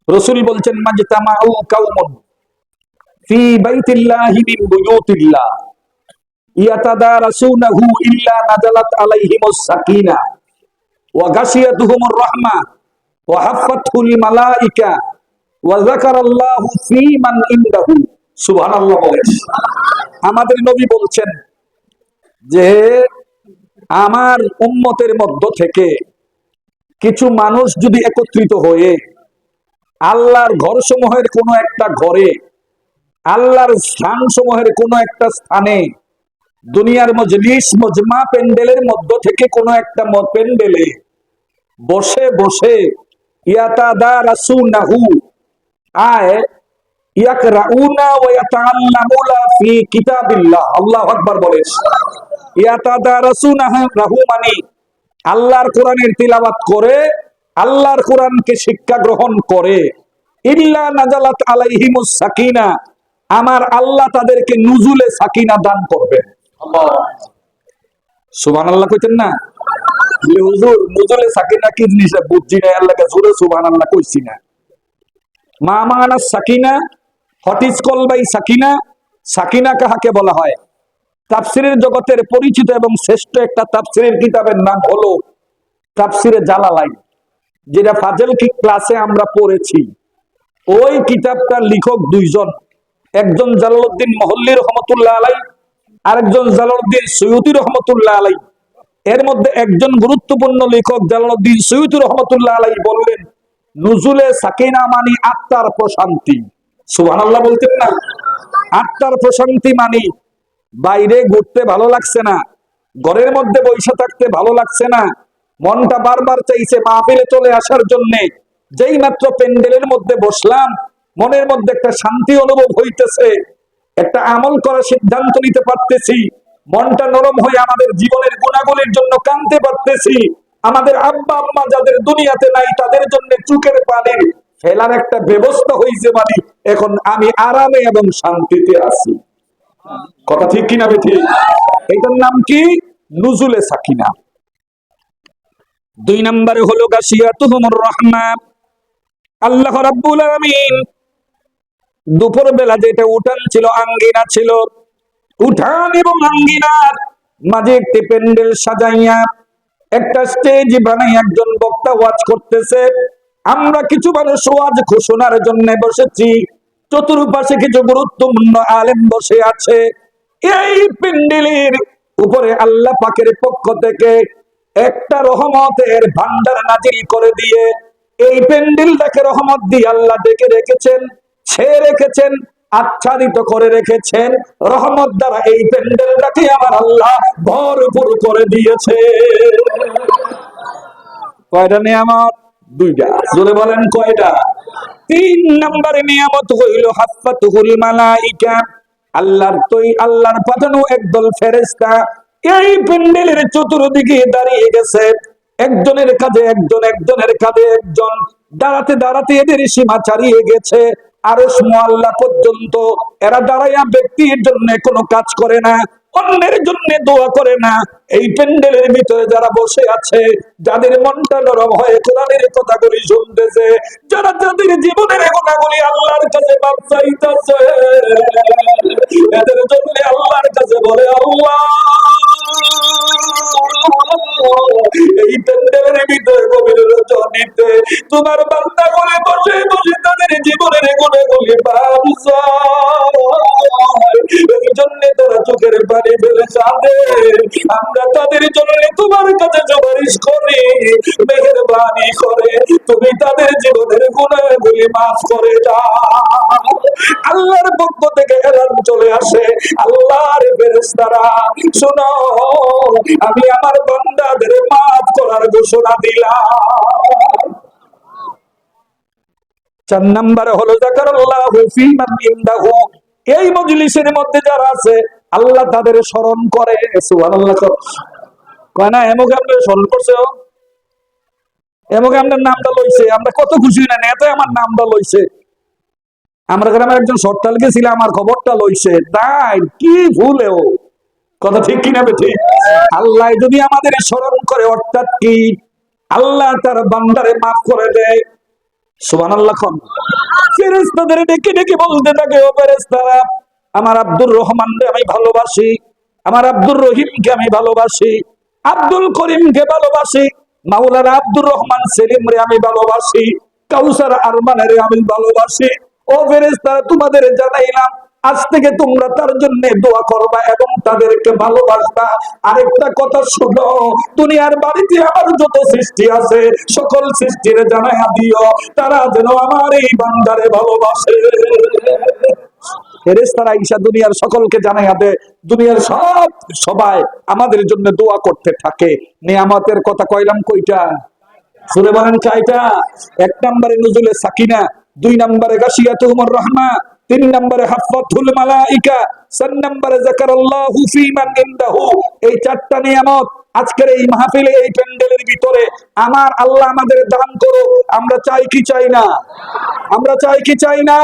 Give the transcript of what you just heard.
রাসূল বলছেন মাজতামাউ কাউমুন ফি বাইতিল্লাহি মিন বুয়ুতিল্লাহ ইয়াতাদারাসুনাহু ইল্লা নাজালাত আলাইহিমুস সাকিনা ওয়া গাশিয়াতুহুমুর রাহমা ওয়া হাফফাতুল মালাইকা ওয়া যাকারাল্লাহু ফি মান ইনদাহু। সুবহানাল্লাহ বলেন। আমাদের নবী বলছেন যে আমার উম্মতের মধ্য থেকে কিছু মানুষ যদি একত্রিত হয়ে আল্লাহর ঘরসমূহের কোনো একটা ঘরে, আল্লাহর স্থানসমূহের কোনো একটা স্থানে, দুনিয়ার মজলিস মজমা প্যান্ডেলের মধ্য থেকে কোনো একটা প্যান্ডেলে বসে বসে ইয়াতাদারাসুনাহু আয় ইয়াকরাউনা ওয়া ইয়াতাআল্লামুনা ফি কিতাবিল্লাহ। আল্লাহু আকবার বলেন। ইয়াতাদারাসুনাহু মানে আল্লাহর কোরআনের তিলাওয়াত করে, আল্লাহর কোরআনকে শিক্ষা গ্রহণ করে। ইল্লা নাজালাত আলাইহিমুস সাকিনা, আমার আল্লাহ তাদেরকে নুজুলে সাকিনা দান করবেন। সুবহানাল্লাহ কইতেন না? হুজুর নুজুলে সাকিনা কি জিনিস বুঝছি না, আল্লাহকে জোরে সুবহানাল্লাহ কইছি না। মা মানা সাকিনা, হোয়াট ইজ কল বাই সাকিনা? সাকিনা কাহাকে বলা হয়? তাফসিরের জগতের পরিচিত এবং শ্রেষ্ঠ একটা তাফসিরের কিতাবের নাম হলো তাফসিরে জালালাইন, যেটা ফাজল কি ক্লাসে আমরা পড়েছি। ওই কিতাবটার লেখক দুইজন, একজন জালালউদ্দিন মহল্লী রহমতুল্লাহ আলাই, আরেকজন জালালউদ্দিন সৈয়দী রহমতুল্লাহ আলাই। এর মধ্যে একজন গুরুত্বপূর্ণ লেখক জালালউদ্দিন সৈয়দী রহমতুল্লাহ আলাই বললেন নুজুলে সাকিনা মানে আত্মার প্রশান্তি। সুবহানাল্লাহ বলতেন না? আত্মার প্রশান্তি মানে বাইরে ঘুরতে ভালো লাগছে না, ঘরের মধ্যে বসে থাকতে ভালো লাগছে না, মনটা বারবার চাইছে মাহফিলে চলে আসার জন্য। যেই মাত্র প্যান্ডেলের মধ্যে বসলাম মনের মধ্যে একটা শান্তি অনুভব হইতেছে, একটা আমল করার সিদ্ধান্ত নিতে পারতেছি, মনটা নরম হয়ে আমাদের জীবনের গুণাগুলির জন্য কাঁদতে পারতেছি। আমাদের আব্বা আম্মা যাদের দুনিয়াতে নাই তাদের জন্য চোখের পানির ফেলার একটা ব্যবস্থা হয়েছে, মানে এখন আমি আরামে এবং শান্তিতে আছি। কথা ঠিক কিনা বেঠিক? এটার নাম কি? নুজুলে সাকিনা। দুই নম্বরে হলো গাশিয়াতুহুমুর রাহমা। আল্লাহ রাব্বুল আলামিন দুপুর বেলা যেটা উঠান ছিল, আঙ্গিনা ছিল, উঠান এবং আঙ্গিনার মাঝে একটি প্যান্ডেল সাজাইয়া একটা স্টেজ বানাই একজন বক্তা ওয়াজ করতেছে। আমরা কিছু মানুষ ওয়াজ ঘোষণার জন্য বসেছি, চতুর্পাশে কিছু গুরুত্বপূর্ণ আলেম বসে আছে। এই প্যান্ডেলের উপরে আল্লাহ পাকের পক্ষ থেকে একটা রহমতের ভান্ডার নাজিল করে দিয়ে এই প্যান্ডেলটাকে রহমত দিয়ে আল্লাহ ডেকে রেখেছেন, ছেয়ে রেখেছেন, আচ্ছাদিত করে রেখেছেন। রহমত দ্বারা এই প্যান্ডেলটাকে আমার আল্লাহ ভরপুর করে দিয়েছে। কয়টা নিয়ামত? দুইটা। জোরে বলেন কয়টা? তিন নম্বরে নিয়ামত হইল হাফফাতুহুল মালাইকা। আল্লাহর পাঠানো একদল ফেরেশতা এই প্যান্ডেলের চতুর্দিকে দাঁড়িয়ে গেছে। একজনের কাঁধে একজন, একজনের কাঁধে একজন, দাঁড়াতে দাঁড়াতে এদের সীমা ছাড়িয়ে গেছে আরশ মুআল্লা পর্যন্ত। এরা দাঁড়াইয়া ব্যক্তির জন্য কোনো কাজ করে না, অন্যের জন্য দোয়া করে না। এই প্যান্ডেলের ভিতরে যারা বসে আছে, যাদের মনটা নরম হয়ে কোরআনের কথাগুলি শুনতেছে, যারা যাদের জীবনের গুনাহগুলি আল্লাহর কাছে মাফ চাইতেছে, এদের জন্য আল্লাহর কাছে বলে আল্লাহ এই প্যান্ডেলের ভিতরে গভীর রজনীতে তোমার বান্দাগুলি বসে বসে তাদের জীবনের গুনাহগুলি মাফ চায়। এই জন্য তোরা চোখের পানি ফেলে কাঁদে। আমরা তাদের জন্য তোমার কাছে সুপারিশ করি, মেহেরবানি করে তুমি তাদের জীবনের গুনাহগুলি মাফ করে দাও। আল্লাহর পক্ষ থেকে এলান চলে আসে, আল্লাহর ফেরেশতারা শোনো, আমি আমার বান্দাদের মাফ করার ঘোষণা দিলাম। চার নম্বরে হলো যাকারাল্লাহু ফী মান ইনদাহু। এই মজলিসের মধ্যে যারা আছে আল্লাহ তাদের স্মরণ করে। সুবহানাল্লাহ। কয় না এমকে আমরা স্মরণ করছে, এমকে আমাদের নামটা লইছে, আমরা কত খুশি না, এত আমার নামটা লইছে। আমরা গ্রামের একজন সরতাল গেছিল, আমার খবরটা লইছে, তাই কি ভুলে ও। কথা ঠিক কিনা ঠিক? আল্লাহ যদি আমাদের স্মরণ করে, অর্থাৎ কি আল্লাহ তার বান্দারে মাফ করে দেয়, সুবহানাল্লাহ। ফেরেশতাদের ডেকে ডেকে বলতে থাকে, ও ফেরেশতারা, আমার আব্দুর রহমানকে আমি ভালোবাসি, আমার আব্দুর রহিমকে আমি ভালোবাসি, আব্দুল করিমকে ভালোবাসি, মাওলানা আব্দুর রহমান সেলিম রে আমি ভালোবাসি, কাউসার আরমানের আমি ভালোবাসি। ও ফেরেশতারা, তোমাদের জানাইলাম আজ থেকে তোমরা তার জন্য দোয়া করবা এবং তাদেরকে ভালোবাসবা। আরেকটা কথা শুনো, দুনিয়ার বাড়িতে আমার যত সৃষ্টি আছে সকল সৃষ্টির জানাইয়া দিও তারা যেন আমার এই বান্দারে ভালোবাসে। ফেরেশতারা ঈশা দুনিয়ার সকলকে জানাইয়া দেয়, দুনিয়ার সবাই আমাদের জন্য দোয়া করতে থাকে। নিয়ামতের কথা কইলাম কয়টা? সুরে বলেন কয়টা? এক নম্বরে নুজুলে সাকিনা, দুই নম্বরে গাশিয়াতুহুমুর রাহমা, তিন নম্বরে হাফাতুল মালাইকা, চার নম্বরে যাকারাল্লাহু ফীমান ইনদাহু। এই চারটা নিয়ামত আজকের এই মাহফিলে, এই প্যান্ডেলের ভিতরে আমার আল্লাহ আমাদের দান করো। আমরা চাই কি চাই না? আমরা চাই কি চাই না?